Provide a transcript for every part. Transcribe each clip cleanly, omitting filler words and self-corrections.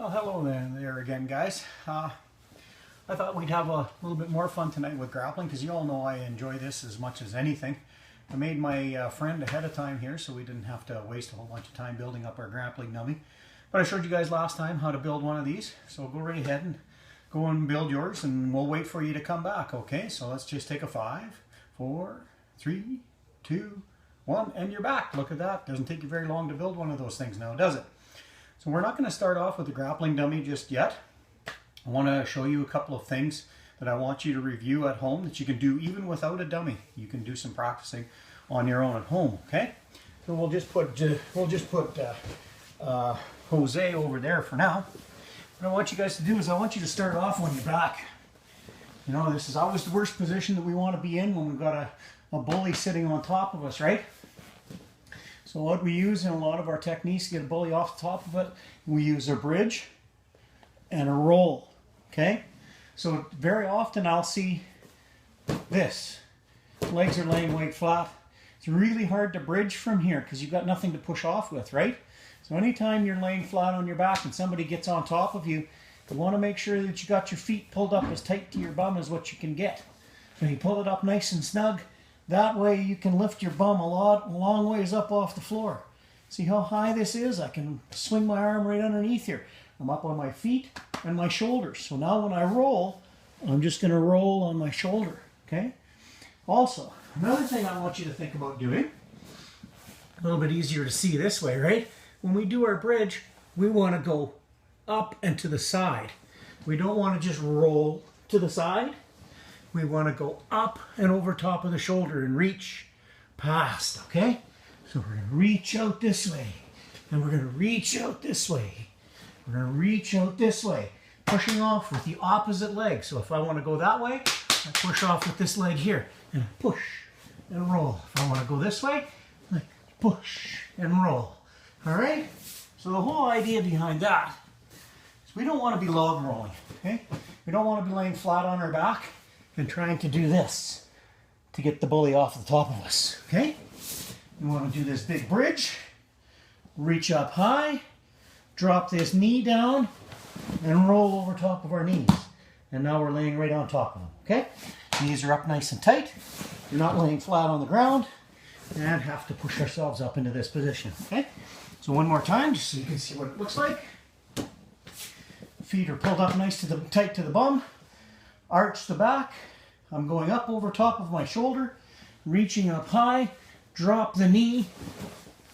Well, hello there again, guys. I thought we'd have a little bit more fun tonight with grappling because you all know I enjoy this as much as anything. I made my friend ahead of time here so we didn't have to waste a whole bunch of time building up our grappling dummy. But I showed you guys last time how to build one of these, so go right ahead and go and build yours and we'll wait for you to come back, okay? So let's just take a 5, 4, 3, 2, 1, and you're back. Look at that. Doesn't take you very long to build one of those things now, does it? So we're not going to start off with the grappling dummy just yet. I want to show you a couple of things that I want you to review at home that you can do even without a dummy. You can do some practicing on your own at home, okay? So we'll just put Jose over there for now. What I want you guys to do is I want you to start off on your back. You know, this is always the worst position that we want to be in when we've got a bully sitting on top of us, right? So what we use in a lot of our techniques to get a bully off the top of it, we use a bridge and a roll, okay? So very often I'll see this. Legs are laying weight flat. It's really hard to bridge from here because you've got nothing to push off with, right? So anytime you're laying flat on your back and somebody gets on top of you, you want to make sure that you got your feet pulled up as tight to your bum as what you can get. So you pull it up nice and snug. That way you can lift your bum a long ways up off the floor. See how high this is? I can swing my arm right underneath here. I'm up on my feet and my shoulders. So now when I roll, I'm just going to roll on my shoulder, okay? Also, another thing I want you to think about doing, a little bit easier to see this way, right? When we do our bridge, we want to go up and to the side. We don't want to just roll to the side. We want to go up and over top of the shoulder and reach past, okay? So we're going to reach out this way, and we're going to reach out this way. We're going to reach out this way, pushing off with the opposite leg. So if I want to go that way, I push off with this leg here, and I push and roll. If I want to go this way, I push and roll. All right? So the whole idea behind that is we don't want to be log rolling, okay? We don't want to be laying flat on our back and trying to do this to get the bully off the top of us, okay? We want to do this big bridge, reach up high, drop this knee down, and roll over top of our knees. And now we're laying right on top of them, okay? Knees are up nice and tight. You're not laying flat on the ground and have to push ourselves up into this position, okay? So one more time, just so you can see what it looks like. Feet are pulled up nice tight to the bum. Arch the back. I'm going up over top of my shoulder, reaching up high, drop the knee,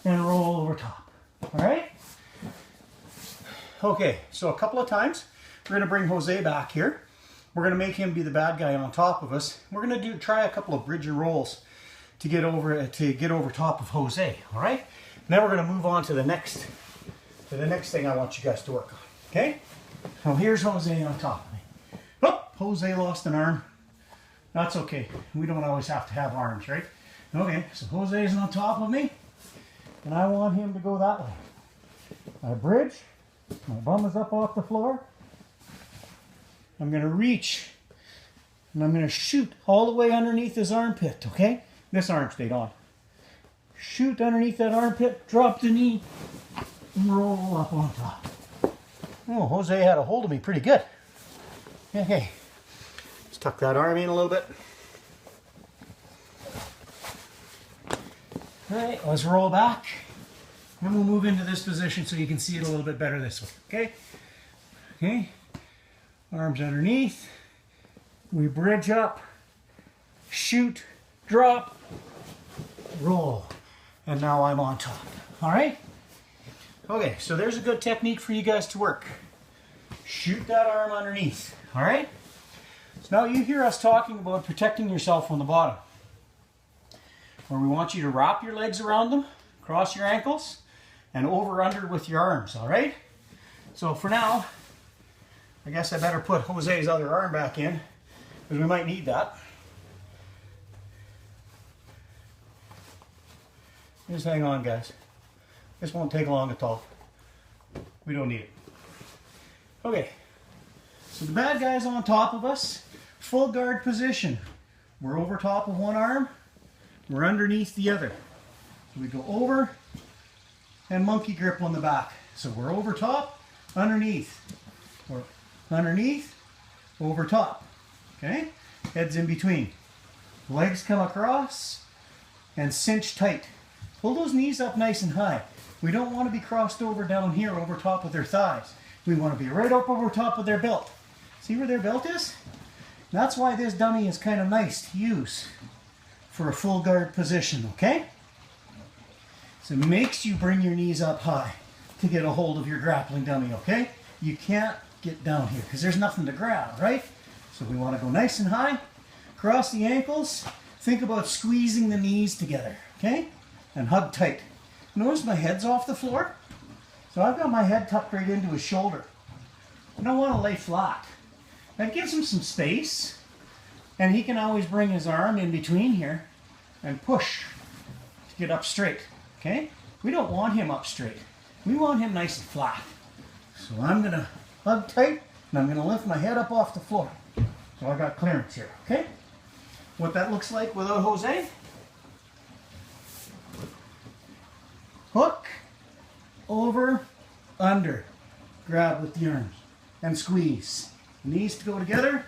and roll over top. All right? Okay, so a couple of times, we're going to bring Jose back here. We're going to make him be the bad guy on top of us. We're going to try a couple of bridge and rolls to get over top of Jose. All right? Now we're going to move on to the next thing I want you guys to work on. Okay? So here's Jose on top of me. Oh, Jose lost an arm. That's okay. We don't always have to have arms, right? Okay, so Jose is on top of me, and I want him to go that way. I bridge. My bum is up off the floor. I'm going to reach, and I'm going to shoot all the way underneath his armpit, okay? This arm stayed on. Shoot underneath that armpit, drop the knee, and roll up on top. Oh, Jose had a hold of me pretty good. Okay, let's tuck that arm in a little bit. All right, let's roll back. And we'll move into this position so you can see it a little bit better this way, okay? Okay, arms underneath. We bridge up, shoot, drop, roll. And now I'm on top, all right? Okay, so there's a good technique for you guys to work. Shoot that arm underneath, all right? So now you hear us talking about protecting yourself from the bottom. Where we want you to wrap your legs around them, cross your ankles, and over under with your arms, all right? So for now, I guess I better put Jose's other arm back in because we might need that. Just hang on, guys. This won't take long at all. We don't need it. Okay, so the bad guy's on top of us, full guard position. We're over top of one arm, we're underneath the other. So we go over and monkey grip on the back. So we're over top, underneath, or underneath, over top. Okay? Head's in between. Legs come across and cinch tight. Pull those knees up nice and high. We don't want to be crossed over down here over top of their thighs. We want to be right up over top of their belt. See where their belt is? That's why this dummy is kind of nice to use for a full guard position, okay? So it makes you bring your knees up high to get a hold of your grappling dummy, okay? You can't get down here because there's nothing to grab, right? So we want to go nice and high, cross the ankles, think about squeezing the knees together, okay? And hug tight. Notice my head's off the floor? So I've got my head tucked right into his shoulder. I don't want to lay flat. That gives him some space, and he can always bring his arm in between here and push to get up straight, okay? We don't want him up straight. We want him nice and flat. So I'm going to hug tight, and I'm going to lift my head up off the floor. So I got clearance here, okay? What that looks like without Jose. Hook, over, under. Grab with the arms and squeeze. Knees to go together.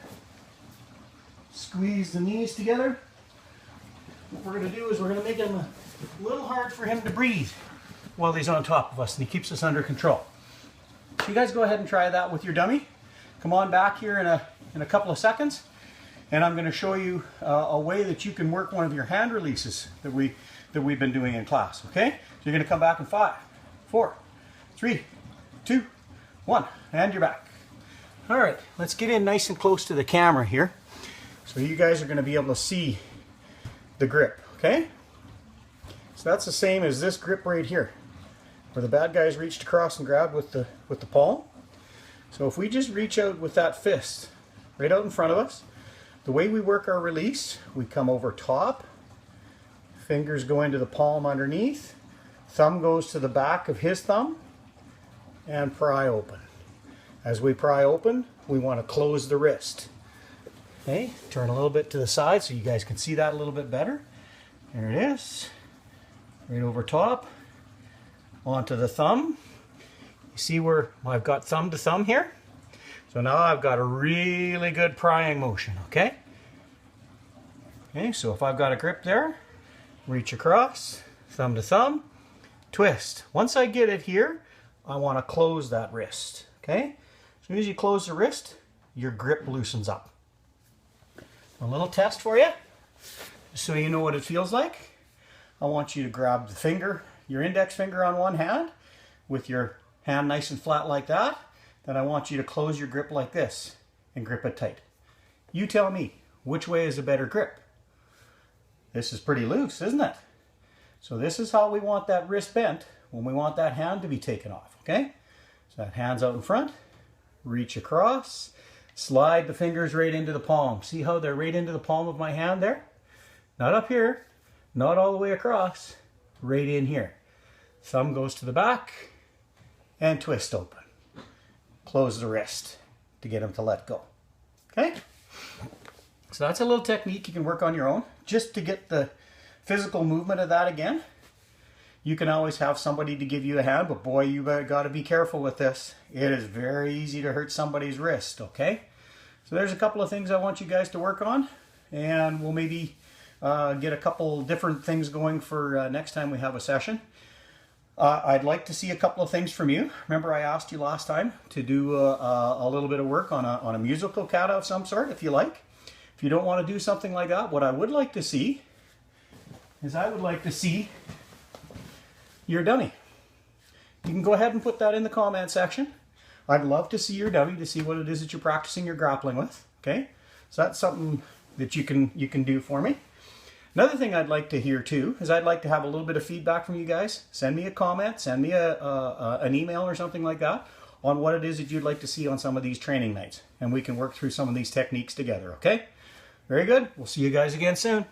Squeeze the knees together. What we're going to do is we're going to make him a little hard for him to breathe while he's on top of us, and he keeps us under control. So you guys go ahead and try that with your dummy. Come on back here in a couple of seconds, and I'm going to show you a way that you can work one of your hand releases that we've been doing in class. Okay? So you're going to come back in 5, 4, 3, 2, 1, and you're back. All right, let's get in nice and close to the camera here, so you guys are going to be able to see the grip. Okay? So that's the same as this grip right here, where the bad guys reached across and grabbed with the palm. So if we just reach out with that fist right out in front of us, the way we work our release, we come over top, fingers go into the palm underneath, thumb goes to the back of his thumb, and pry open. As we pry open, we want to close the wrist. Okay, turn a little bit to the side so you guys can see that a little bit better. There it is. Right over top, onto the thumb. You see where I've got thumb to thumb here? So now I've got a really good prying motion, okay? Okay, so if I've got a grip there, reach across, thumb to thumb, twist. Once I get it here, I want to close that wrist, okay? As soon as you close the wrist, your grip loosens up. A little test for you, just so you know what it feels like. I want you to grab the finger, your index finger on one hand, with your hand nice and flat like that. Then I want you to close your grip like this and grip it tight. You tell me, which way is a better grip? This is pretty loose, isn't it? So this is how we want that wrist bent when we want that hand to be taken off, okay? So that hand's out in front, reach across, slide the fingers right into the palm. See how they're right into the palm of my hand there? Not up here, not all the way across, right in here. Thumb goes to the back and twist open. Close the wrist to get him to let go. Okay? So that's a little technique you can work on your own just to get the physical movement of that again. You can always have somebody to give you a hand, but boy, you got to be careful with this. It is very easy to hurt somebody's wrist, okay? So there's a couple of things I want you guys to work on, and we'll maybe get a couple different things going for next time we have a session. I'd like to see a couple of things from you. Remember I asked you last time to do a little bit of work on a musical kata of some sort, if you like. If you don't want to do something like that, what I would like to see is I would like to see your dummy. You can go ahead and put that in the comment section. I'd love to see your dummy to see what it is that you're practicing your grappling with. Okay, so that's something that you can do for me. Another thing I'd like to hear too is I'd like to have a little bit of feedback from you guys. Send me a comment, send me an email or something like that on what it is that you'd like to see on some of these training nights, and we can work through some of these techniques together. Okay, very good. We'll see you guys again soon.